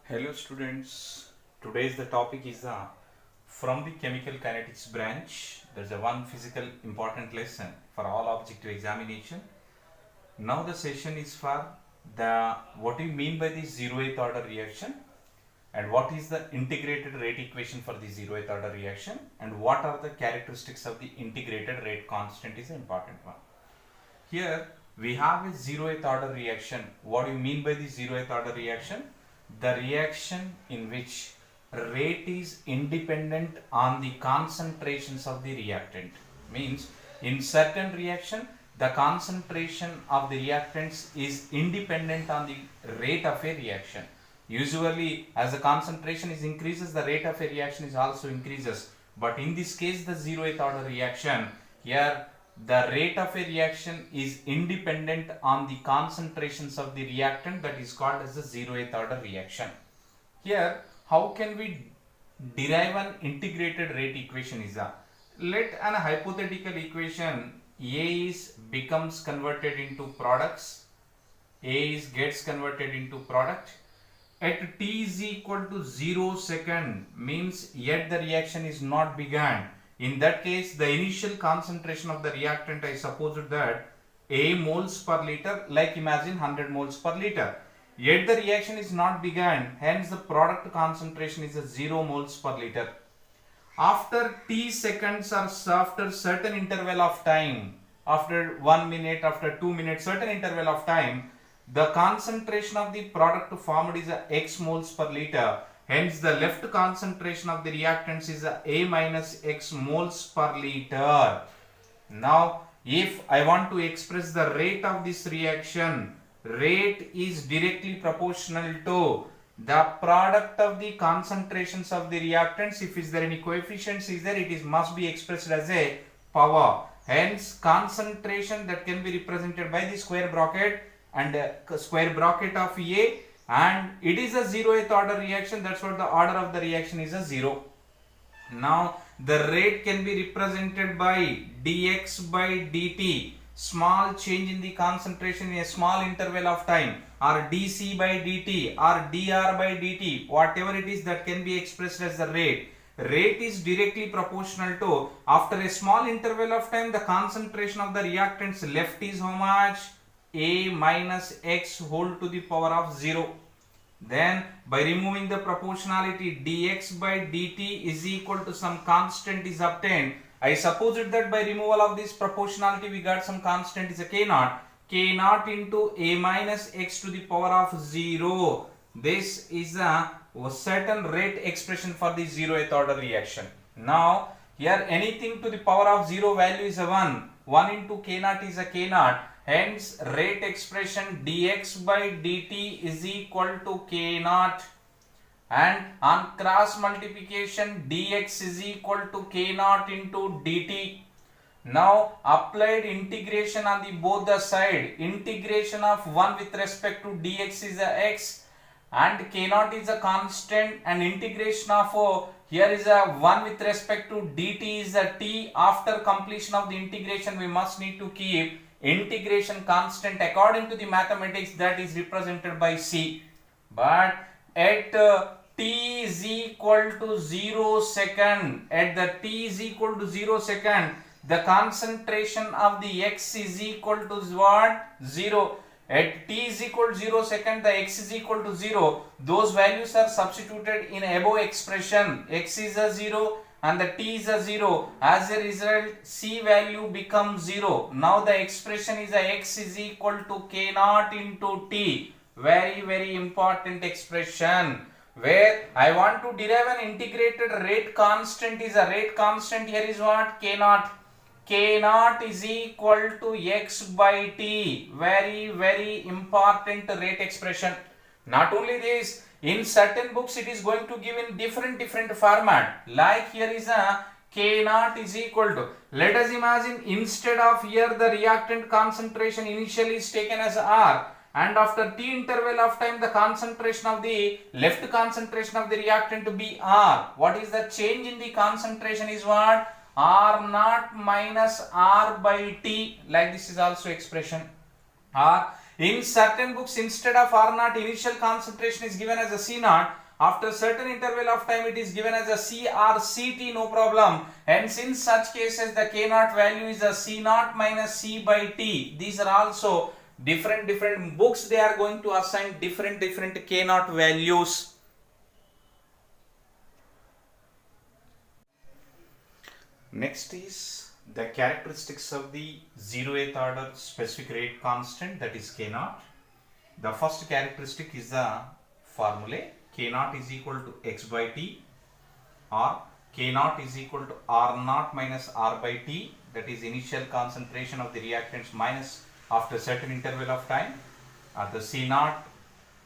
Hello students, today's the topic is from the chemical kinetics branch. There's a one physical important lesson for all objective examination. Now the session is for the what do you mean by the zeroth order reaction and what is the integrated rate equation for the zeroth order reaction and what are the characteristics of the integrated rate constant is an important one. Here we have a zeroth order reaction. What do you mean by the zeroth order reaction? The reaction in which rate is independent on the concentrations of the reactant. Means in certain reaction the concentration of the reactants is independent on the rate of a reaction. Usually as the concentration is increases, the rate of a reaction is also increases, but in this case the zeroth order reaction, here the rate of a reaction is independent on the concentrations of the reactant, that is called as the zeroth order reaction. Here how can we derive an integrated rate equation is let an hypothetical equation A is becomes converted into products, A is gets converted into product at t is equal to 0 second, means yet the reaction is not begun. In that case, the initial concentration of the reactant, I suppose that A moles per liter, like imagine 100 moles per liter. Yet the reaction is not begun, hence the product concentration is a 0 moles per liter. After t seconds or after certain interval of time, after 1 minute, after 2 minutes, certain interval of time, the concentration of the product formed is a x moles per liter. Hence the left concentration of the reactants is A minus x moles per liter. Now if I want to express the rate of this reaction, rate is directly proportional to the product of the concentrations of the reactants. If is there any coefficients is there, it is must be expressed as a power. Hence concentration that can be represented by the square bracket and square bracket of A, and it is a zeroth order reaction. That's what the order of the reaction is a 0. Now the rate can be represented by dx by dt, small change in the concentration in a small interval of time, or dc by dt or dr by dt, whatever it is that can be expressed as the rate. Rate is directly proportional to, after a small interval of time, the concentration of the reactants left is how much? A minus x whole to the power of 0. Then by removing the proportionality, dx by dt is equal to some constant is obtained. I suppose that by removal of this proportionality we got some constant is a k naught. K naught into a minus x to the power of 0. This is a certain rate expression for the zeroth order reaction. Now here anything to the power of 0 value is a 1. 1 into k naught is a k naught. Hence rate expression dx by dt is equal to k naught, and on cross multiplication dx is equal to k naught into dt. Now applied integration on the both the side, integration of 1 with respect to dx is a x and k naught is a constant, and integration of here is a 1 with respect to dt is a t. After completion of the integration we must need to keep integration constant according to the mathematics, that is represented by c. But at t is equal to 0 second, at the t is equal to 0 second, the concentration of the x is equal to what? 0. At t is equal to 0 second, the x is equal to 0. Those values are substituted in above expression. X is a 0 and the t is a 0. As a result, c value becomes 0. Now the expression is a x is equal to k naught into t. Very important expression, where I want to derive an integrated rate constant. Is a rate constant here is what? K naught. K naught is equal to x by t. Very important rate expression. Not only this, in certain books it is going to give in different format. Like here is a k naught is equal to, let us imagine instead of here the reactant concentration initially is taken as R, and after t interval of time the concentration of the left concentration of the reactant to be R. What is the change in the concentration is what? R naught minus R by T, like this is also expression. Or In certain books, instead of R naught, initial concentration is given as a C naught. After certain interval of time, it is given as a C or CT, no problem. Hence, in such cases, the K naught value is a C naught minus C by T. These are also different books. They are going to assign different K naught values. Next is the characteristics of the 0th order specific rate constant, that is K naught. The first characteristic is the formula. K naught is equal to x by t, or K naught is equal to R naught minus R by T, that is initial concentration of the reactants minus after certain interval of time, or the C naught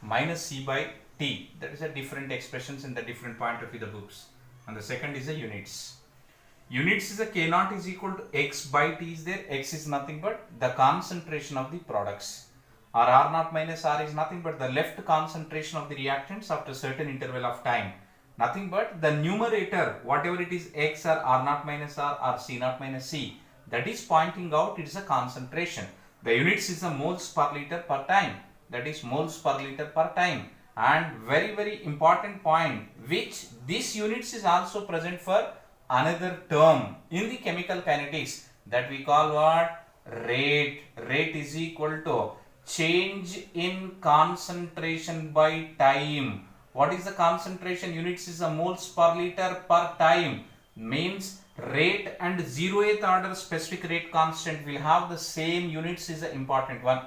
minus C by T. That is a different expressions in the different point of view the books. And the second is the units. Units is a K naught is equal to x by T is there. X is nothing but the concentration of the products. Or R naught minus R is nothing but the left concentration of the reactants after certain interval of time. Nothing but the numerator, whatever it is x or R naught minus R or C naught minus C, that is pointing out it is a concentration. The units is a moles per liter per time. That is moles per liter per time. And very important point, which this units is also present for another term in the chemical kinetics, that we call what? Rate. Rate is equal to change in concentration by time. What is the concentration? Units is a moles per liter per time. Means rate and 0th order specific rate constant will have the same units is an important one.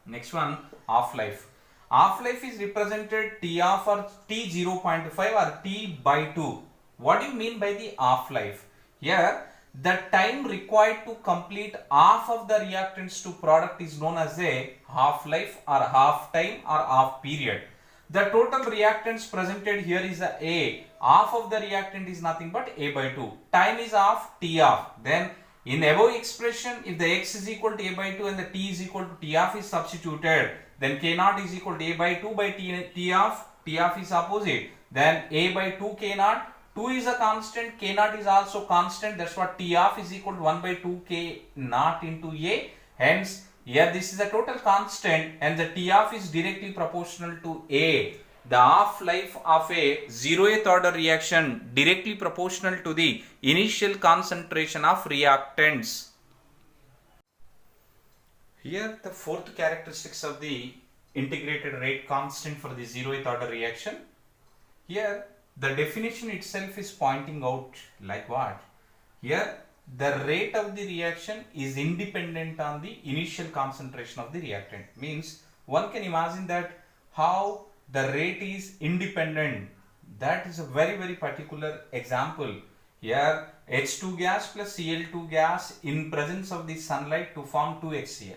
Next one, half-life. Half-life is represented T of or T 0.5 or T by 2. What do you mean by the half-life? Here, the time required to complete half of the reactants to product is known as a half-life or half time or half period. The total reactants presented here is a. Half of the reactant is nothing but A by 2. Time is half, T half. Then in above expression, if the x is equal to A by 2 and the T is equal to T half is substituted, then K naught is equal to A by 2 by T half. T half is opposite. Then A by 2 K naught. 2 is a constant, K naught is also constant. That's what T half is equal to 1 by 2 K naught into A. Hence, here this is a total constant and the T half is directly proportional to A. The half-life of a 0th order reaction directly proportional to the initial concentration of reactants. Here the fourth characteristics of the integrated rate constant for the 0th order reaction. Here the definition itself is pointing out like what? Here the rate of the reaction is independent on the initial concentration of the reactant. Means one can imagine that how the rate is independent. That is a very particular example. Here H2 gas plus Cl2 gas in presence of the sunlight to form 2HCl.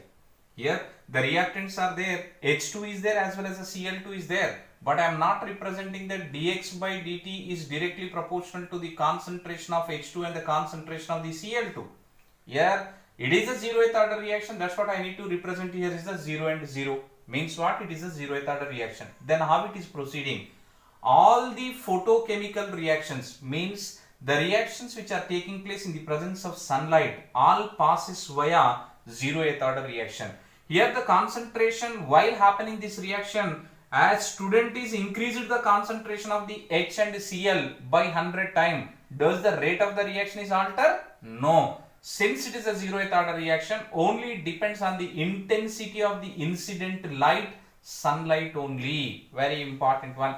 Here the reactants are there, H2 is there as well as the Cl2 is there. But I am not representing that dx by dt is directly proportional to the concentration of H2 and the concentration of the Cl2. Here it is a 0th order reaction. That's what I need to represent here is the 0 and 0. Means what? It is a 0th order reaction. Then how it is proceeding? All the photochemical reactions, means the reactions which are taking place in the presence of sunlight, all passes via 0th order reaction. Here the concentration while happening this reaction, as student is increased the concentration of the H and Cl by 100 times, does the rate of the reaction is altered? No. Since it is a 0th order reaction, only depends on the intensity of the incident light, sunlight only. Very important one.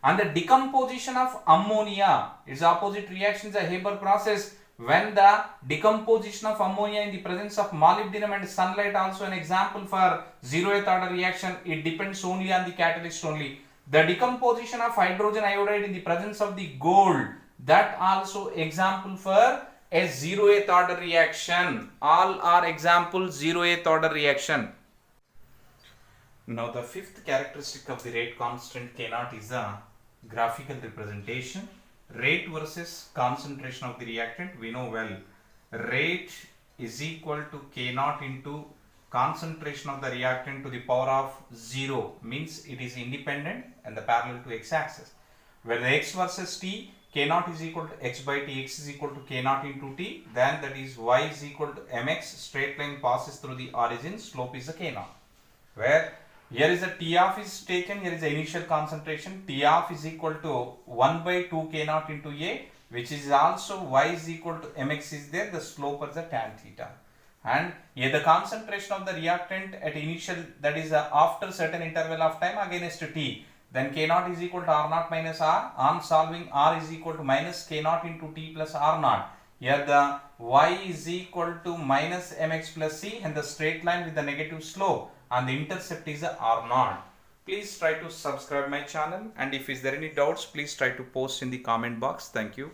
And the decomposition of ammonia, its opposite reaction is a Haber process. When the decomposition of ammonia in the presence of molybdenum and sunlight, also an example for 0th order reaction, it depends only on the catalyst only. The decomposition of hydrogen iodide in the presence of the gold, that also example for a 0th order reaction. All are example 0th order reaction. Now the fifth characteristic of the rate constant K naught is a graphical representation. Rate versus concentration of the reactant, we know well. Rate is equal to K naught into concentration of the reactant to the power of 0, means it is independent and the parallel to x-axis. Where the x versus t, K naught is equal to x by t, x is equal to K naught into t, then that is y is equal to mx, straight line passes through the origin, slope is a K naught. where here is the T of is taken, here is the initial concentration, T of is equal to 1 by 2 K naught into A, which is also Y is equal to mx is there, the slope is the tan theta. And here the concentration of the reactant at initial, that is after certain interval of time against T, then K naught is equal to R naught minus R. On solving, R is equal to minus K naught into T plus R naught. Here the Y is equal to minus mx plus C, and the straight line with the negative slope, and the intercept is R naught. Please try to subscribe my channel, and if is there any doubts, please try to post in the comment box. Thank you.